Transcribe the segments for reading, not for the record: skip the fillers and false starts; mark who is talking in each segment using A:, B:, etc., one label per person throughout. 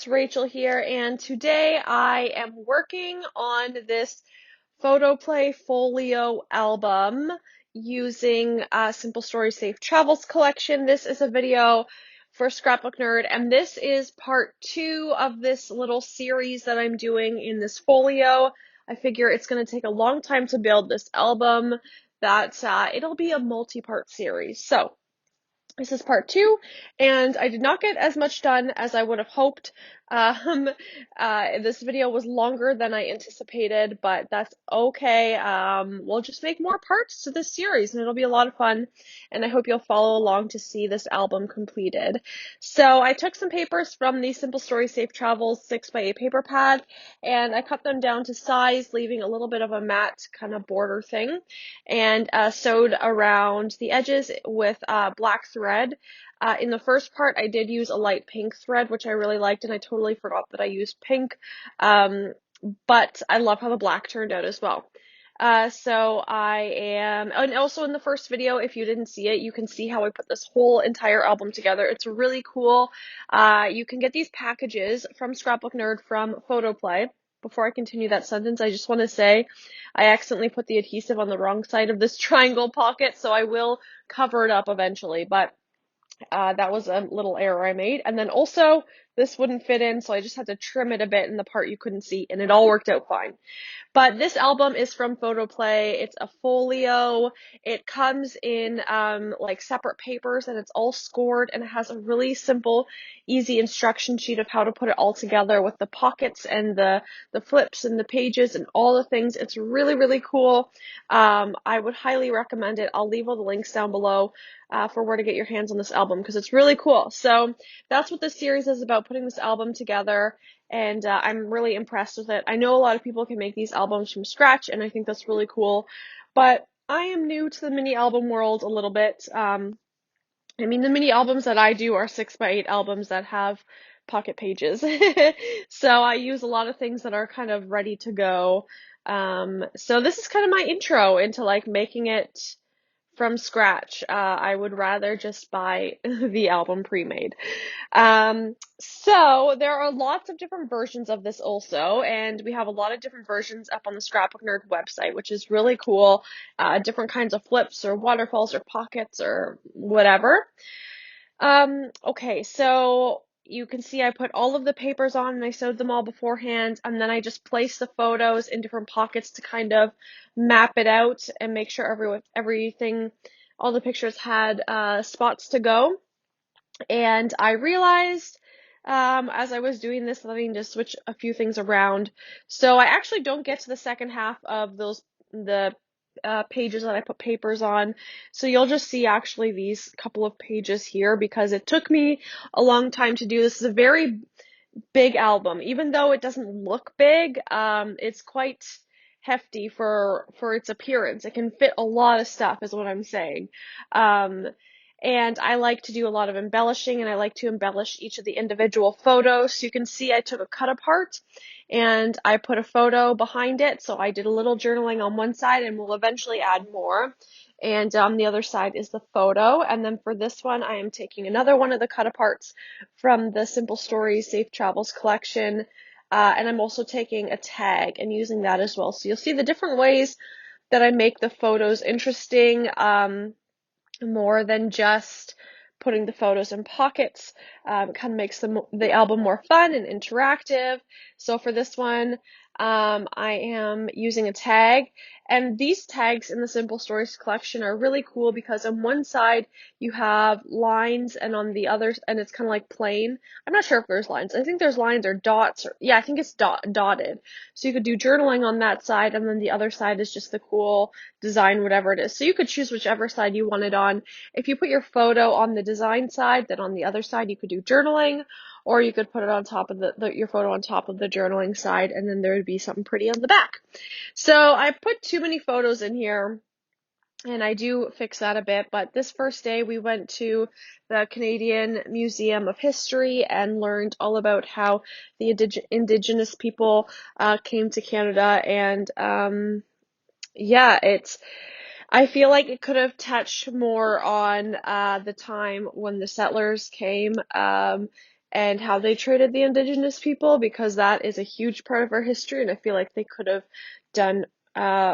A: it's Rachel here, and today I am working on this PhotoPlay Folio album using Simple Stories Safe Travels collection. This is a video for Scrapbook Nerd, and this is part 2 of this little series that I'm doing in this folio. I figure it's going to take a long time to build this album, that it'll be a multi-part series. So this is part 2, and I did not get as much done as I would have hoped. This video was longer than I anticipated, but that's okay. We'll just make more parts to this series, and it'll be a lot of fun, and I hope you'll follow along to see this album completed. So I took some papers from the Simple Stories Safe Travels 6x8 paper pad, and I cut them down to size, leaving a little bit of a matte kind of border thing, and sewed around the edges with black thread. In the first part, I did use a light pink thread, which I really liked, and I totally forgot that I used pink, but I love how the black turned out as well. So I am, and also in the first video, if you didn't see it, you can see how I put this whole entire album together. It's really cool. You can get these packages from Scrapbook Nerd from PhotoPlay. Before I continue that sentence, I just want to say I accidentally put the adhesive on the wrong side of this triangle pocket, so I will cover it up eventually, but that was a little error I made. And then also, this wouldn't fit in, so I just had to trim it a bit in the part you couldn't see, and it all worked out fine. But this album is from PhotoPlay. It's a folio. It comes in like separate papers, and it's all scored, and it has a really simple, easy instruction sheet of how to put it all together with the pockets and the flips and the pages and all the things. It's really, really cool. I would highly recommend it. I'll leave all the links down below for where to get your hands on this album, because it's really cool. So that's what this series is about, putting this album together. And I'm really impressed with it. I know a lot of people can make these albums from scratch, and I think that's really cool. But I am new to the mini album world a little bit. I mean, the mini albums that I do are 6x8 albums that have pocket pages. So I use a lot of things that are kind of ready to go. So this is kind of my intro into like making it from scratch. I would rather just buy the album pre-made. So there are lots of different versions of this also, and we have a lot of different versions up on the Scrapbook Nerd website, which is really cool. Different kinds of flips or waterfalls or pockets or whatever. Okay, so you can see I put all of the papers on and I sewed them all beforehand, and then I just placed the photos in different pockets to kind of map it out and make sure everything, all the pictures had spots to go. And I realized as I was doing this that I need to switch a few things around. So I actually don't get to the second half of the pages that I put papers on. So you'll just see actually these couple of pages here, because it took me a long time to do. This is a very big album. Even though it doesn't look big, it's quite hefty for its appearance. It can fit a lot of stuff is what I'm saying. And I like to do a lot of embellishing, and I like to embellish each of the individual photos. So you can see I took a cut apart and I put a photo behind it. So I did a little journaling on one side, and we'll eventually add more. And on the other side is the photo. And then for this one, I am taking another one of the cut aparts from the Simple Stories Safe Travels collection. And I'm also taking a tag and using that as well. So you'll see the different ways that I make the photos interesting, more than just putting the photos in pockets. It kind of makes the album more fun and interactive. So for this one, I am using a tag, and these tags in the Simple Stories collection are really cool because on one side you have lines, and on the other, and it's kind of like plain. I'm not sure if there's lines. I think there's lines or dots, or yeah, I think it's dotted. So you could do journaling on that side, and then the other side is just the cool design, whatever it is. So you could choose whichever side you wanted on. If you put your photo on the design side, then on the other side you could do journaling, or you could put it on top of your photo on top of the journaling side, and then there would be something pretty on the back. So I put too many photos in here, and I do fix that a bit. But this first day we went to the Canadian Museum of History and learned all about how the Indigenous people came to Canada, and yeah, I feel like it could have touched more on the time when the settlers came, and how they treated the indigenous people, because that is a huge part of our history, and I feel like they could have done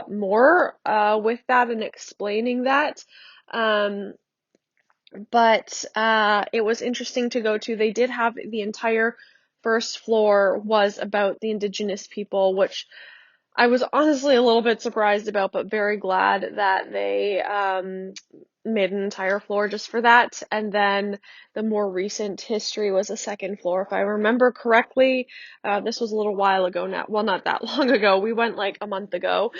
A: more with that and explaining that. Um, but it was interesting to go to. They did have the entire first floor was about the indigenous people, which I was honestly a little bit surprised about, but very glad that they made an entire floor just for that. And then the more recent history was a second floor, if I remember correctly. This was a little while ago now. Well, not that long ago. We went like a month ago.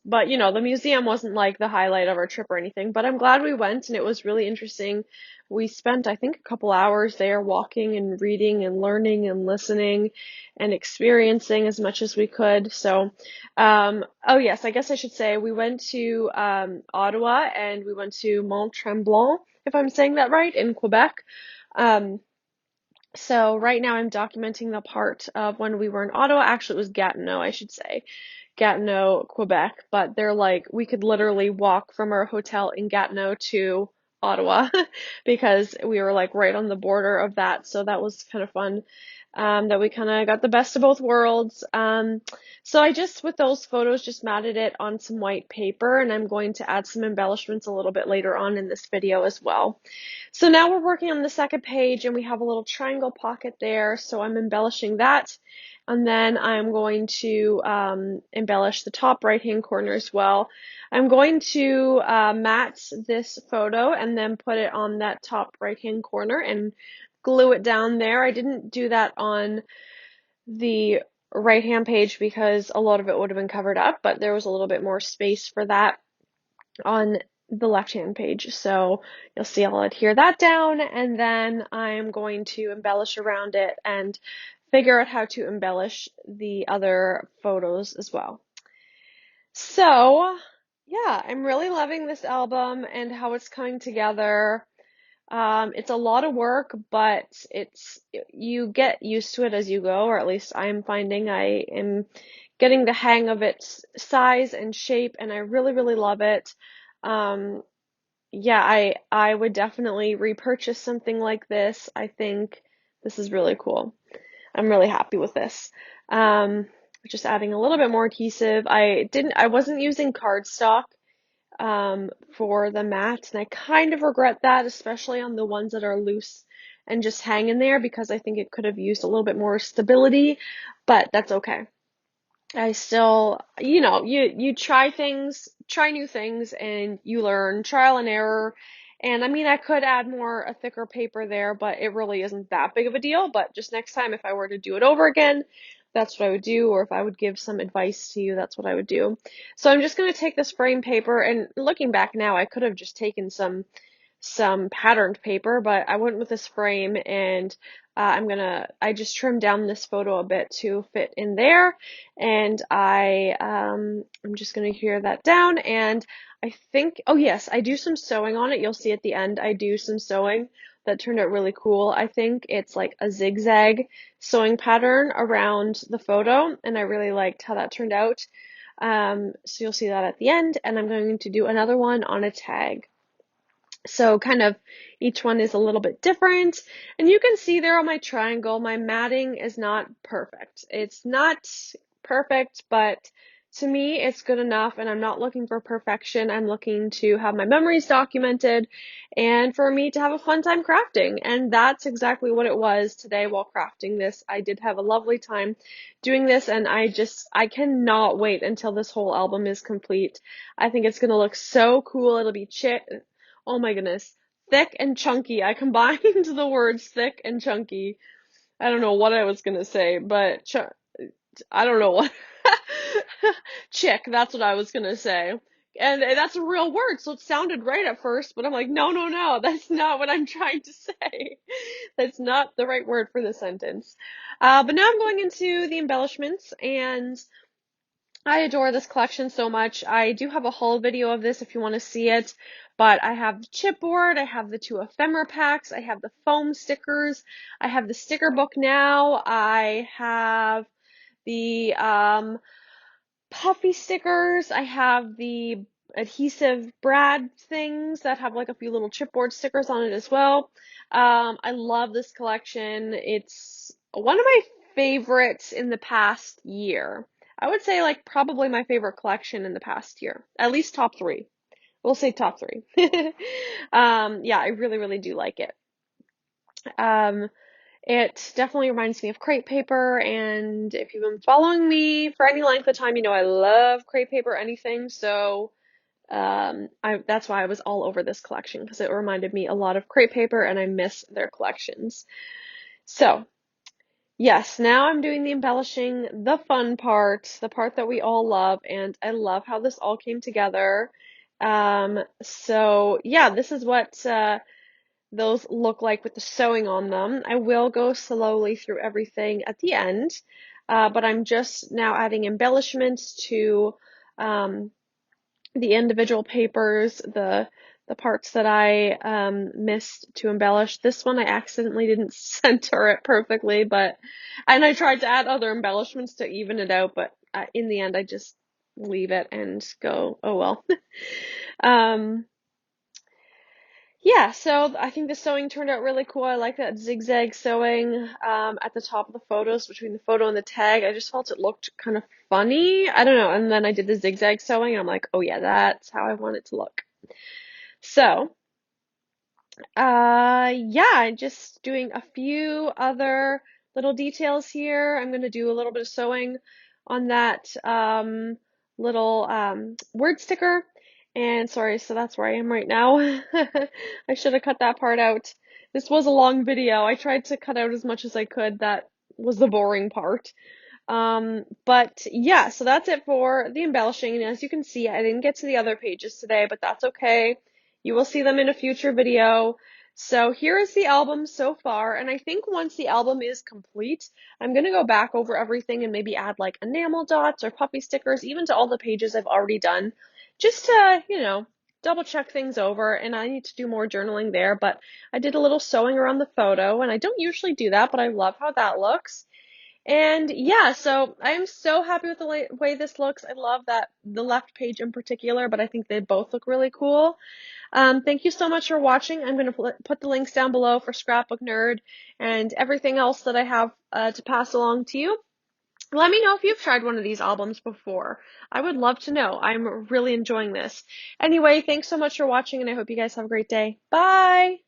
A: But you know, the museum wasn't like the highlight of our trip or anything, but I'm glad we went, and it was really interesting. We spent, I think, a couple hours there walking and reading and learning and listening and experiencing as much as we could. So, oh yes, I guess I should say we went to Ottawa, and we went to Mont Tremblant, if I'm saying that right, in Quebec. Um, so right now I'm documenting the part of when we were in Ottawa. Actually, it was Gatineau, I should say. Gatineau, Quebec, but they're like, we could literally walk from our hotel in Gatineau to Ottawa because we were like right on the border of that. So that was kind of fun. That we kind of got the best of both worlds. So I just, with those photos, just matted it on some white paper, and I'm going to add some embellishments a little bit later on in this video as well. So now we're working on the second page, and we have a little triangle pocket there, so I'm embellishing that. And then I'm going to embellish the top right-hand corner as well. I'm going to mat this photo and then put it on that top right-hand corner and glue it down there. I didn't do that on the right-hand page because a lot of it would have been covered up, but there was a little bit more space for that on the left-hand page. So you'll see I'll adhere that down, and then I'm going to embellish around it and figure out how to embellish the other photos as well. So yeah, I'm really loving this album and how it's coming together. It's a lot of work, but you get used to it as you go, or at least I'm finding I am getting the hang of its size and shape, and I really, really love it. Yeah, I would definitely repurchase something like this. I think this is really cool. I'm really happy with this. Just adding a little bit more adhesive. I wasn't using cardstock for the mat, and I kind of regret that, especially on the ones that are loose and just hang in there, because I think it could have used a little bit more stability, but that's okay. I still, you know, you try things, try new things, and you learn, trial and error. And I mean, I could add a thicker paper there, but it really isn't that big of a deal. But just next time, if I were to do it over again, that's what I would do. Or if I would give some advice to you, that's what I would do. So I'm just going to take this frame paper, and looking back now, I could have just taken some patterned paper, but I went with this frame, and I just trimmed down this photo a bit to fit in there, and I'm just gonna adhere that down, and I think, oh yes, I do some sewing on it. You'll see at the end, I do some sewing that turned out really cool. I think it's like a zigzag sewing pattern around the photo, and I really liked how that turned out. So you'll see that at the end, and I'm going to do another one on a tag. So kind of each one is a little bit different. And you can see there on my triangle, my matting is not perfect. It's not perfect, but to me, it's good enough, and I'm not looking for perfection. I'm looking to have my memories documented and for me to have a fun time crafting. And that's exactly what it was today while crafting this. I did have a lovely time doing this, and I cannot wait until this whole album is complete. I think it's going to look so cool. It'll be oh my goodness. Thick and chunky. I combined the words thick and chunky. I don't know what I was gonna say, but I don't know what. Chick, that's what I was gonna say. And that's a real word, so it sounded right at first, but I'm like, no, no, no, that's not what I'm trying to say. That's not the right word for the sentence. But now I'm going into the embellishments, and I adore this collection so much. I do have a haul video of this if you want to see it, but I have the chipboard, I have the two ephemera packs, I have the foam stickers, I have the sticker book now, I have the puffy stickers, I have the adhesive brad things that have like a few little chipboard stickers on it as well. I love this collection. It's one of my favorites in the past year. I would say like probably my favorite collection in the past year, at least top three. We'll say top three. Yeah, I really, really do like it. Um, it definitely reminds me of crepe paper, and if you've been following me for any length of time, you know I love crepe paper anything, so that's why I was all over this collection, because it reminded me a lot of crepe paper and I miss their collections. So, yes, now I'm doing the embellishing, the fun part, the part that we all love, and I love how this all came together. So yeah, this is what those look like with the sewing on them. I will go slowly through everything at the end, but I'm just now adding embellishments to the individual papers, the parts that I missed to embellish. This one I accidentally didn't center it perfectly, and I tried to add other embellishments to even it out, but in the end I just leave it and go, oh well. um, yeah, so I think the sewing turned out really cool. I like that zigzag sewing at the top of the photos between the photo and the tag. I just felt it looked kind of funny. I don't know. And then I did the zigzag sewing and I'm like, oh yeah, that's how I want it to look. So, yeah, just doing a few other little details here. I'm going to do a little bit of sewing on that little word sticker. And sorry, so that's where I am right now. I should have cut that part out. This was a long video. I tried to cut out as much as I could. That was the boring part. But yeah, so that's it for the embellishing. And as you can see, I didn't get to the other pages today, but that's okay. You will see them in a future video. So here is the album so far, and I think once the album is complete, I'm going to go back over everything and maybe add like enamel dots or puffy stickers, even to all the pages I've already done, just to, double check things over. And I need to do more journaling there, but I did a little sewing around the photo, and I don't usually do that, but I love how that looks. And yeah, so I am so happy with the way this looks. I love that the left page in particular, but I think they both look really cool. Thank you so much for watching. I'm going to put the links down below for Scrapbook Nerd and everything else that I have to pass along to you. Let me know if you've tried one of these albums before. I would love to know. I'm really enjoying this. Anyway, thanks so much for watching, and I hope you guys have a great day. Bye!